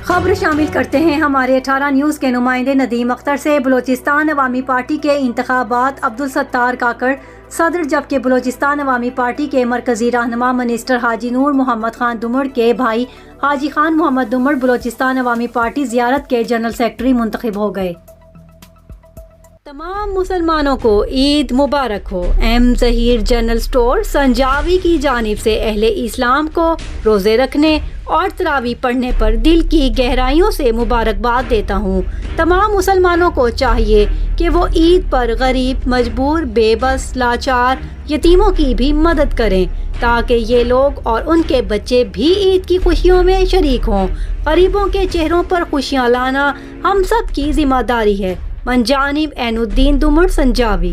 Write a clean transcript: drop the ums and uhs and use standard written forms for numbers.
خبر شامل کرتے ہیں ہمارے 18 نیوز کے نمائندے ندیم اختر سے۔ بلوچستان عوامی پارٹی کے انتخابات عبدالستار کاکڑ صدر، جبکہ بلوچستان عوامی پارٹی کے مرکزی رہنما منسٹر حاجی نور محمد خان دمڑ کے بھائی حاجی خان محمد دمڑ بلوچستان عوامی پارٹی زیارت کے جنرل سیکرٹری منتخب ہو گئے۔ تمام مسلمانوں کو عید مبارک ہو۔ ایم ظہیر جنرل سٹور سنجاوی کی جانب سے اہل اسلام کو روزے رکھنے اور تراویح پڑھنے پر دل کی گہرائیوں سے مبارکباد دیتا ہوں۔ تمام مسلمانوں کو چاہیے کہ وہ عید پر غریب، مجبور، بے بس، لاچار، یتیموں کی بھی مدد کریں تاکہ یہ لوگ اور ان کے بچے بھی عید کی خوشیوں میں شریک ہوں۔ غریبوں کے چہروں پر خوشیاں لانا ہم سب کی ذمہ داری ہے۔ من جانب عین الدین دمڑ سنجاوی۔